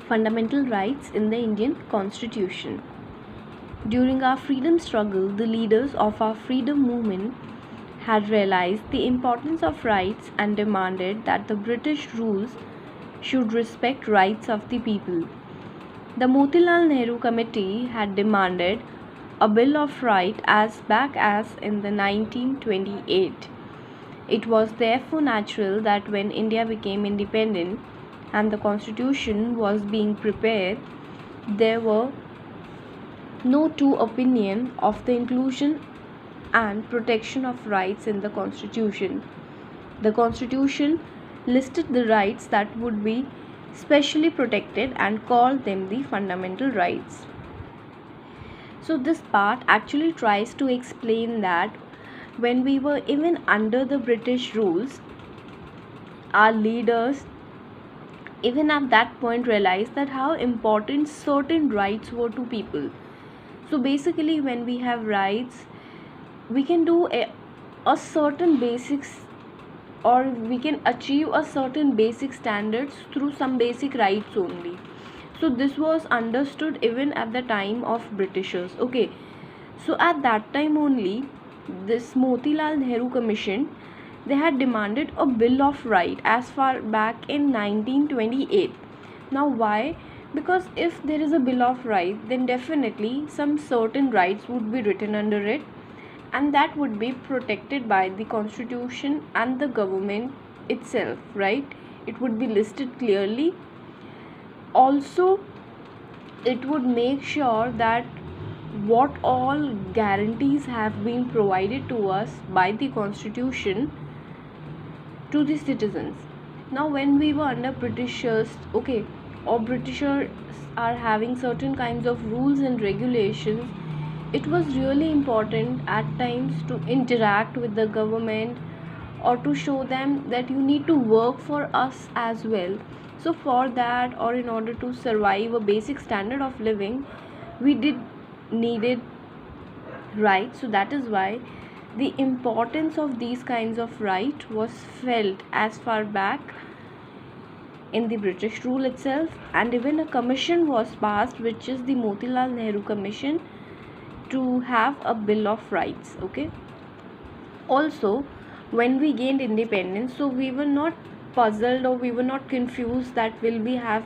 Fundamental rights in the Indian Constitution. During our freedom struggle, the leaders of our freedom movement had realized the importance of rights and demanded that the British rules should respect rights of the people. The Motilal Nehru Committee had demanded a Bill of Rights as back as in the 1928. It was therefore natural that when India became independent and the constitution was being prepared, there were no two opinions of the inclusion and protection of rights in the constitution. The constitution listed the rights that would be specially protected and called them the fundamental rights. So this part actually tries to explain that when we were even under the British rules, our leaders even at that point realized that how important certain rights were to people. So basically when we have rights, we can do a certain basics, or we can achieve a certain basic standards through some basic rights only. So this was understood even at the time of Britishers. Okay, so at that time only, this Motilal Nehru Commission, they had demanded a Bill of Right as far back in 1928. Now why? Because if there is a Bill of Right, then definitely some certain rights would be written under it, and that would be protected by the constitution and the government itself, right? It would be listed clearly. Also, it would make sure that what all guarantees have been provided to us by the constitution to the citizens. Now when we were under Britishers, okay, or Britishers are having certain kinds of rules and regulations, it was really important at times to interact with the government or to show them that you need to work for us as well. So for that, or in order to survive a basic standard of living, we did needed rights. So that is why the importance of these kinds of right was felt as far back in the British rule itself, and even a commission was passed, which is the Motilal Nehru Commission, to have a Bill of Rights. Okay, also when we gained independence, so we were not puzzled or we were not confused that will we have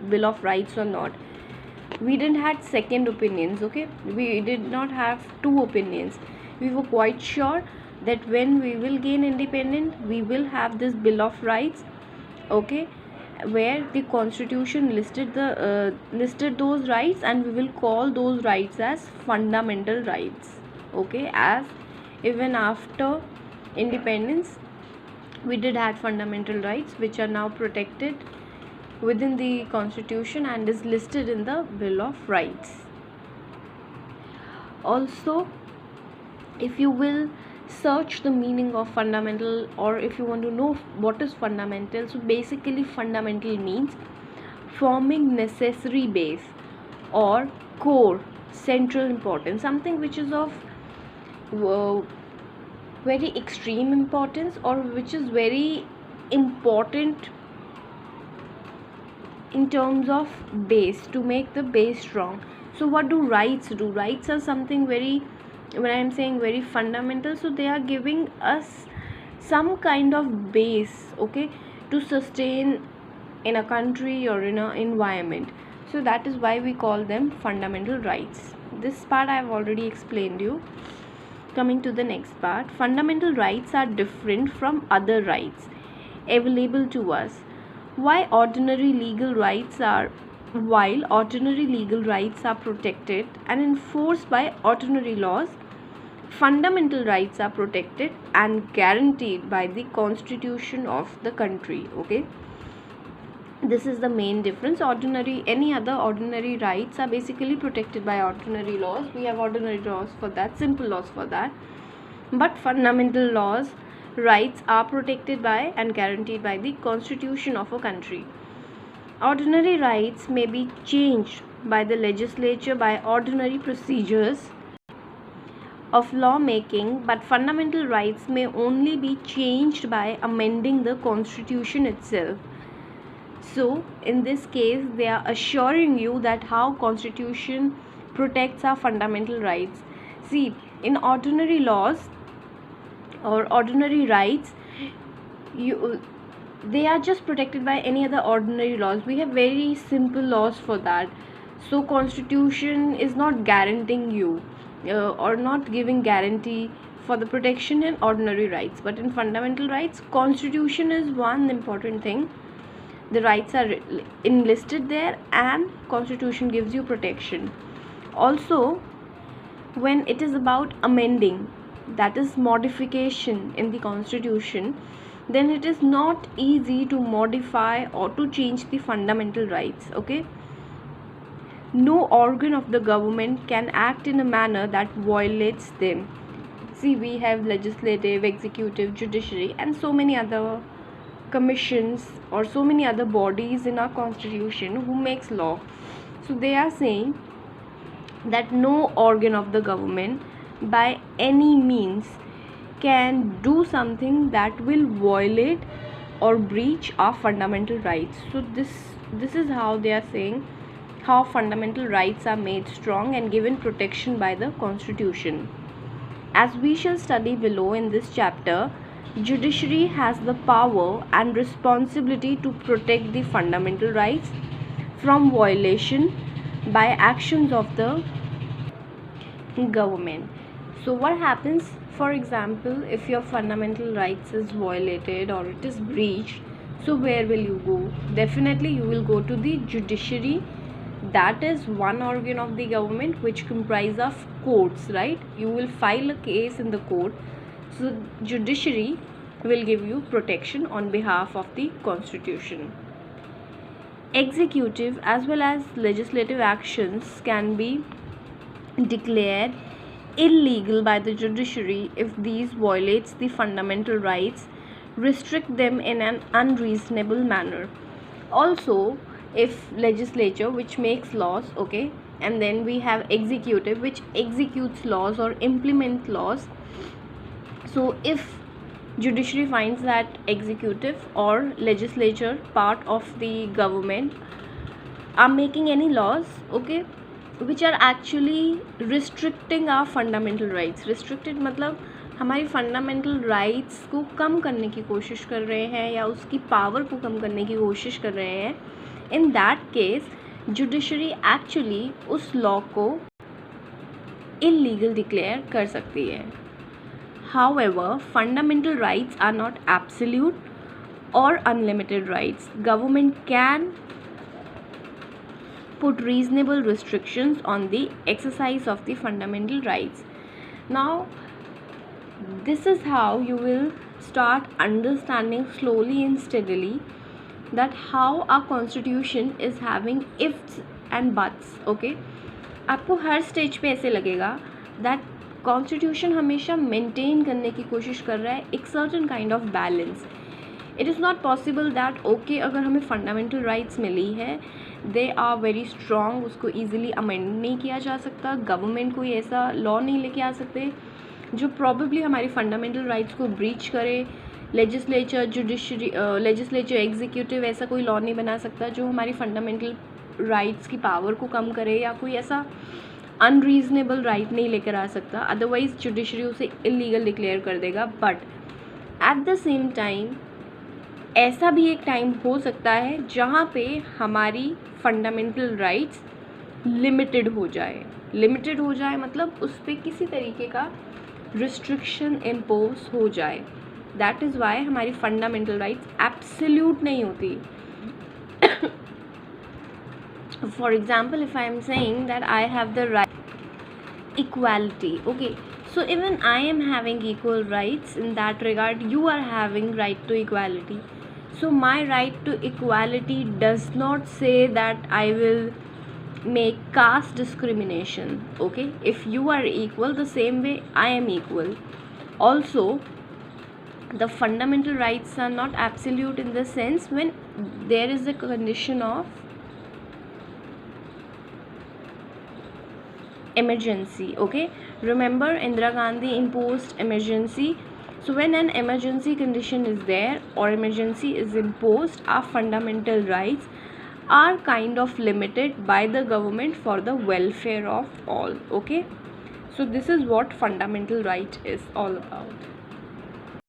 Bill of Rights or not. We didn't had second opinions. Okay, we did not have two opinions. We were quite sure that when we will gain independent, we will have this Bill of Rights. Okay, where the constitution listed those rights, and we will call those rights as fundamental rights. Okay, as even after independence, we did have fundamental rights which are now protected within the constitution and is listed in the Bill of Rights. Also, if you will search the meaning of fundamental, or if you want to know what is fundamental, so basically fundamental means forming necessary base or core, central importance, something which is of very extreme importance, or which is very important in terms of base, to make the base strong. So what do rights do? Rights are something very, when I am saying very fundamental, so they are giving us some kind of base, okay, to sustain in a country or in an environment. So that is why we call them fundamental rights. This part I have already explained you. Coming to the next part, fundamental rights are different from other rights available to us. While ordinary legal rights are protected and enforced by ordinary laws, fundamental rights are protected and guaranteed by the constitution of the country. Okay, this is the main difference. Any other ordinary rights are basically protected by ordinary laws. We have ordinary laws for that, simple laws for that. But fundamental rights are protected by and guaranteed by the constitution of a country. Ordinary rights may be changed by the legislature by ordinary procedures of lawmaking, but fundamental rights may only be changed by amending the constitution itself. So in this case they are assuring you that how constitution protects our fundamental rights. See, in ordinary laws or ordinary rights, you they are just protected by any other ordinary laws. We have very simple laws for that. So constitution is not guaranteeing you or not giving guarantee for the protection in ordinary rights, but in fundamental rights constitution is one important thing. The rights are enlisted there and constitution gives you protection. Also, when it is about amending, that is modification in the constitution, then it is not easy to modify or to change the fundamental rights. Okay, no organ of the government can act in a manner that violates them. See, we have legislative, executive, judiciary and so many other commissions or so many other bodies in our constitution who makes law. So they are saying that no organ of the government by any means can do something that will violate or breach our fundamental rights. So this is how they are saying how fundamental rights are made strong and given protection by the constitution. As we shall study below in this chapter, judiciary has the power and responsibility to protect the fundamental rights from violation by actions of the government. So what happens, for example, if your fundamental rights is violated or it is breached, so where will you go? Definitely you will go to the judiciary. That is one organ of the government which comprise of courts, right? You will file a case in the court. So judiciary will give you protection on behalf of the constitution. Executive as well as legislative actions can be declared illegal by the judiciary if these violates the fundamental rights, restrict them in an unreasonable manner. Also, if legislature which makes laws, okay, and then we have executive which executes laws or implement laws. So if judiciary finds that executive or legislature part of the government are making any laws, okay, which are actually restricting our fundamental rights, restricted मतलब हमारी fundamental rights को कम करने की कोशिश कर रहे हैं या उसकी पावर को कम करने की कोशिश कर रहे हैं, in that case judiciary actually उस लॉ को इलीगल डिक्लेयर कर सकती है. However, fundamental rights are not absolute or unlimited rights. Government can put reasonable restrictions on the exercise of the fundamental rights. Now, this is how you will start understanding slowly and steadily that how our constitution is having ifs and buts. Okay, आपको हर stage पे ऐसे लगेगा that constitution हमेशा maintain करने की कोशिश कर रहा है एक certain kind of balance. It is not possible that okay अगर हमें फंडामेंटल राइट्स मिली है दे आर वेरी स्ट्रॉन्ग, उसको ईजिली अमेंड नहीं किया जा सकता. गवर्नमेंट कोई ऐसा लॉ नहीं लेके आ सकते जो प्रॉबेबली हमारी फंडामेंटल राइट्स को ब्रीच करे. लेजिस्लेचर, जुडिशरी, लेजिस्लेचर, एग्जीक्यूटिव ऐसा कोई लॉ नहीं बना सकता जो हमारी फंडामेंटल राइट्स की पावर को कम करे या कोई ऐसा अनरीजनेबल राइट नहीं लेकर आ सकता. अदरवाइज जुडिशरी उसे इलीगल डिक्लेयर कर देगा. But at the same time ऐसा भी एक टाइम हो सकता है जहाँ पे हमारी फंडामेंटल राइट्स लिमिटेड हो जाए. लिमिटेड हो जाए मतलब उस पर किसी तरीके का रिस्ट्रिक्शन इम्पोज हो जाए. दैट इज़ वाई हमारी फंडामेंटल राइट्स एब्सोल्यूट नहीं होती. For example, if I am saying that I have the right equality, okay, so even I am having equal rights in that regard, you are having right to equality. So my right to equality does not say that I will make caste discrimination. Okay, if you are equal the same way I am equal. Also, the fundamental rights are not absolute in the sense when there is a condition of emergency. Okay, remember Indira Gandhi imposed emergency. So when an emergency condition is there or emergency is imposed, our fundamental rights are kind of limited by the government for the welfare of all. Okay, so this is what fundamental right is all about.